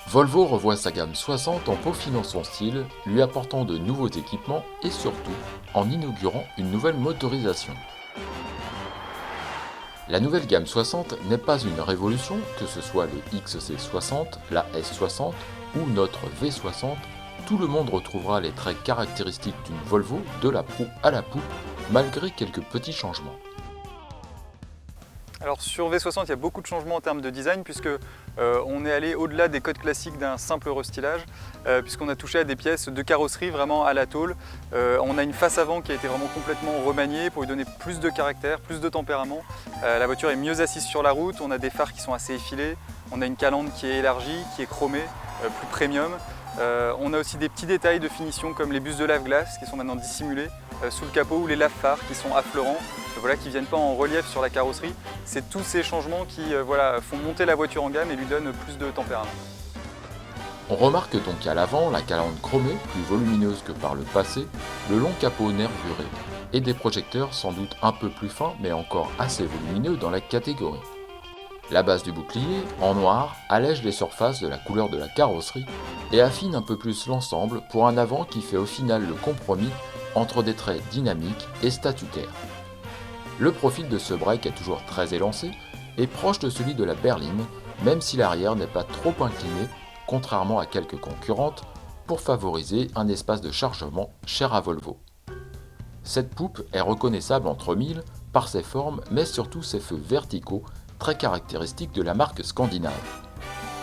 Volvo revoit sa gamme 60 en peaufinant son style, lui apportant de nouveaux équipements et surtout en inaugurant une nouvelle motorisation. La nouvelle gamme 60 n'est pas une révolution, que ce soit le XC60, la S60 ou notre V60, tout le monde retrouvera les traits caractéristiques d'une Volvo de la proue à la poupe, malgré quelques petits changements. Alors sur V60, il y a beaucoup de changements en termes de design puisque on est allé au-delà des codes classiques d'un simple restylage puisqu'on a touché à des pièces de carrosserie vraiment à la tôle. On a une face avant qui a été vraiment complètement remaniée pour lui donner plus de caractère, plus de tempérament. La voiture est mieux assise sur la route, on a des phares qui sont assez effilés, on a une calandre qui est élargie, qui est chromée, plus premium. On a aussi des petits détails de finition comme les bus de lave-glace qui sont maintenant dissimulés sous le capot ou les lave-phares qui sont affleurants, qui ne viennent pas en relief sur la carrosserie. C'est tous ces changements qui font monter la voiture en gamme et lui donnent plus de tempérament. On remarque donc à l'avant la calandre chromée, plus volumineuse que par le passé, le long capot nervuré et des projecteurs sans doute un peu plus fins mais encore assez volumineux dans la catégorie. La base du bouclier, en noir, allège les surfaces de la couleur de la carrosserie et affine un peu plus l'ensemble pour un avant qui fait au final le compromis entre des traits dynamiques et statutaires. Le profil de ce break est toujours très élancé et proche de celui de la berline, même si l'arrière n'est pas trop incliné, contrairement à quelques concurrentes, pour favoriser un espace de chargement cher à Volvo. Cette poupe est reconnaissable entre mille par ses formes, mais surtout ses feux verticaux, très caractéristiques de la marque scandinave.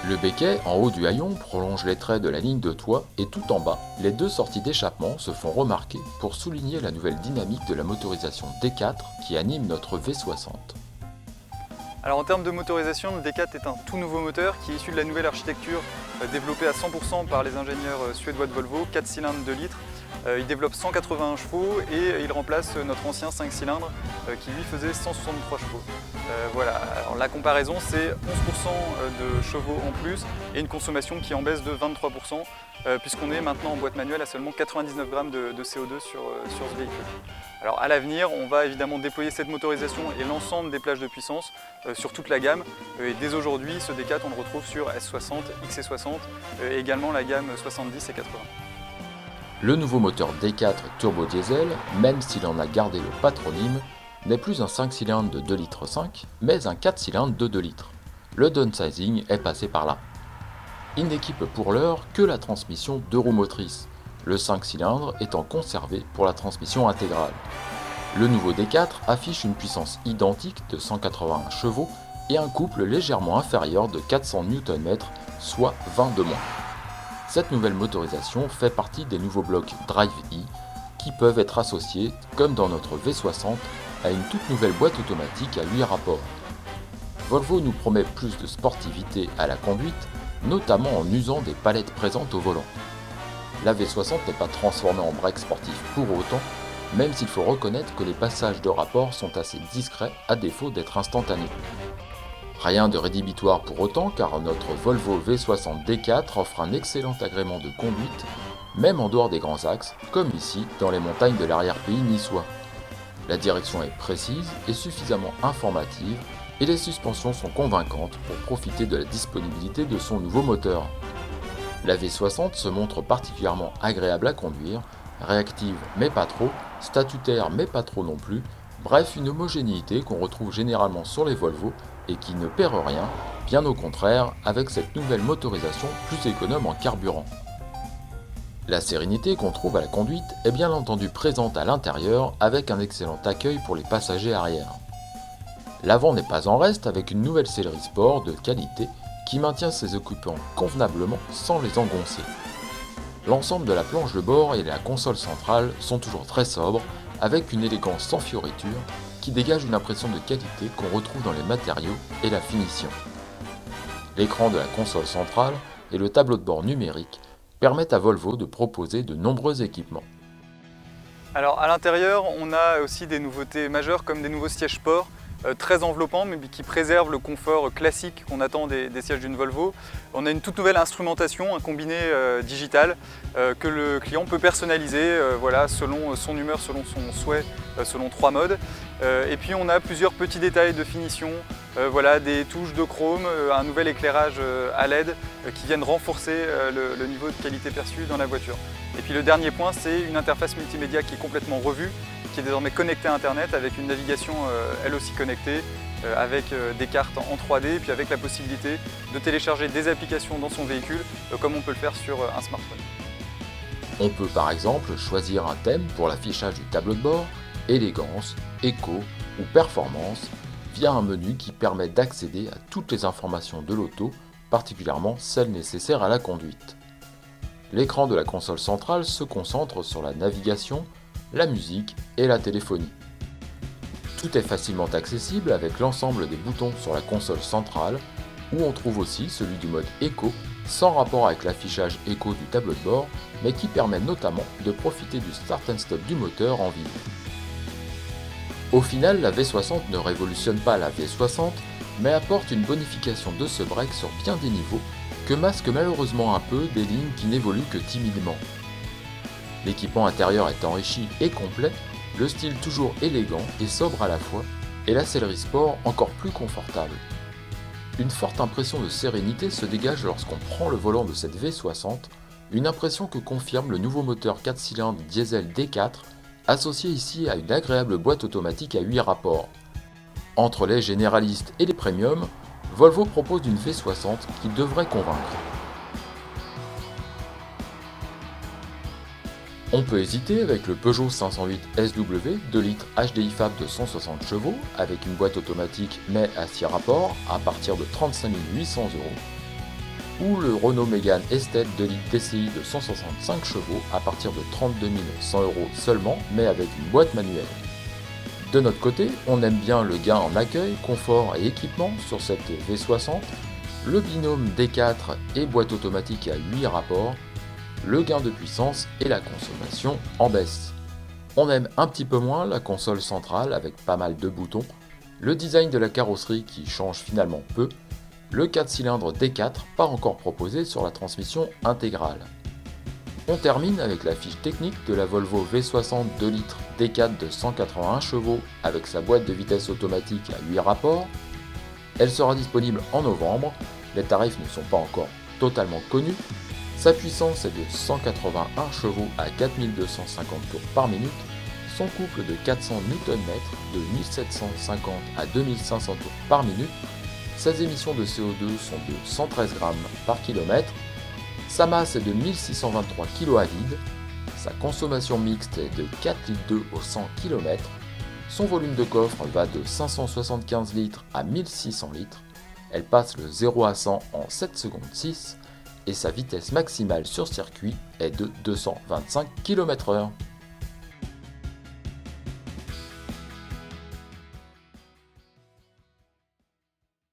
Le becquet, en haut du haillon, prolonge les traits de la ligne de toit et tout en bas, les deux sorties d'échappement se font remarquer pour souligner la nouvelle dynamique de la motorisation D4 qui anime notre V60. Alors en termes de motorisation, le D4 est un tout nouveau moteur qui est issu de la nouvelle architecture développée à 100% par les ingénieurs suédois de Volvo, 4 cylindres 2 litres. Il développe 181 chevaux et il remplace notre ancien 5 cylindres qui lui faisait 163 chevaux. Alors la comparaison c'est 11% de chevaux en plus et une consommation qui en baisse de 23% puisqu'on est maintenant en boîte manuelle à seulement 99 grammes de CO2 sur ce véhicule. Alors à l'avenir, on va évidemment déployer cette motorisation et l'ensemble des plages de puissance sur toute la gamme. Et dès aujourd'hui, ce D4 on le retrouve sur S60, XC60 et également la gamme 70 et 80. Le nouveau moteur D4 turbo diesel, même s'il en a gardé le patronyme, n'est plus un 5 cylindres de 2,5 litres, mais un 4 cylindres de 2 litres. Le downsizing est passé par là. Il n'équipe pour l'heure que la transmission 2 roues motrices, le 5 cylindres étant conservé pour la transmission intégrale. Le nouveau D4 affiche une puissance identique de 181 chevaux et un couple légèrement inférieur de 400 Nm, soit 20 de moins. Cette nouvelle motorisation fait partie des nouveaux blocs Drive-E qui peuvent être associés, comme dans notre V60, à une toute nouvelle boîte automatique à 8 rapports. Volvo nous promet plus de sportivité à la conduite, notamment en usant des palettes présentes au volant. La V60 n'est pas transformée en break sportif pour autant, même s'il faut reconnaître que les passages de rapport sont assez discrets à défaut d'être instantanés. Rien de rédhibitoire pour autant car notre Volvo V60 D4 offre un excellent agrément de conduite, même en dehors des grands axes, comme ici dans les montagnes de l'arrière-pays niçois. La direction est précise et suffisamment informative et les suspensions sont convaincantes pour profiter de la disponibilité de son nouveau moteur. La V60 se montre particulièrement agréable à conduire, réactive mais pas trop, statutaire mais pas trop non plus, bref une homogénéité qu'on retrouve généralement sur les Volvo et qui ne perd rien, bien au contraire avec cette nouvelle motorisation plus économe en carburant. La sérénité qu'on trouve à la conduite est bien entendu présente à l'intérieur avec un excellent accueil pour les passagers arrière. L'avant n'est pas en reste avec une nouvelle sellerie sport de qualité qui maintient ses occupants convenablement sans les engoncer. L'ensemble de la planche de bord et de la console centrale sont toujours très sobres avec une élégance sans fioriture qui dégage une impression de qualité qu'on retrouve dans les matériaux et la finition. L'écran de la console centrale et le tableau de bord numérique permettent à Volvo de proposer de nombreux équipements. Alors à l'intérieur, on a aussi des nouveautés majeures comme des nouveaux sièges sport très enveloppants mais qui préservent le confort classique qu'on attend des sièges d'une Volvo. On a une toute nouvelle instrumentation, un combiné digital que le client peut personnaliser selon son humeur, selon son souhait, selon 3 modes. Et puis on a plusieurs petits détails de finition Voilà, des touches de chrome, un nouvel éclairage à LED qui viennent renforcer le niveau de qualité perçu dans la voiture. Et puis le dernier point, c'est une interface multimédia qui est complètement revue, qui est désormais connectée à Internet avec une navigation elle aussi connectée, avec des cartes en 3D et puis avec la possibilité de télécharger des applications dans son véhicule comme on peut le faire sur un smartphone. On peut par exemple choisir un thème pour l'affichage du tableau de bord, élégance, éco ou performance, via un menu qui permet d'accéder à toutes les informations de l'auto, particulièrement celles nécessaires à la conduite. L'écran de la console centrale se concentre sur la navigation, la musique et la téléphonie. Tout est facilement accessible avec l'ensemble des boutons sur la console centrale, où on trouve aussi celui du mode éco, sans rapport avec l'affichage éco du tableau de bord, mais qui permet notamment de profiter du start and stop du moteur en ville. Au final, la V60 ne révolutionne pas la V60, mais apporte une bonification de ce break sur bien des niveaux, que masquent malheureusement un peu des lignes qui n'évoluent que timidement. L'équipement intérieur est enrichi et complet, le style toujours élégant et sobre à la fois, et la sellerie sport encore plus confortable. Une forte impression de sérénité se dégage lorsqu'on prend le volant de cette V60, une impression que confirme le nouveau moteur 4 cylindres diesel D4, associé ici à une agréable boîte automatique à 8 rapports. Entre les généralistes et les premiums, Volvo propose une V60 qui devrait convaincre. On peut hésiter avec le Peugeot 508 SW 2 litres HDI Fab de 160 chevaux avec une boîte automatique mais à 6 rapports à partir de 35 800 €, ou le Renault Mégane Estate 2 litres TCI de 165 chevaux à partir de 32 100 € seulement mais avec une boîte manuelle. De notre côté, on aime bien le gain en accueil, confort et équipement sur cette V60, le binôme D4 et boîte automatique à 8 rapports, le gain de puissance et la consommation en baisse. On aime un petit peu moins la console centrale avec pas mal de boutons, le design de la carrosserie qui change finalement peu, le 4 cylindres D4 pas encore proposé sur la transmission intégrale. On termine avec la fiche technique de la Volvo V60 2 litres D4 de 181 chevaux avec sa boîte de vitesse automatique à 8 rapports. Elle sera disponible en novembre, les tarifs ne sont pas encore totalement connus. Sa puissance est de 181 chevaux à 4250 tours par minute, son couple de 400 Nm de 1750 à 2500 tours par minute, ses émissions de CO2 sont de 113 grammes par kilomètre, sa masse est de 1623 kg à vide, sa consommation mixte est de 4,2 litres au 100 km, son volume de coffre va de 575 litres à 1600 litres, elle passe le 0 à 100 en 7 secondes 6 et sa vitesse maximale sur circuit est de 225 km/h.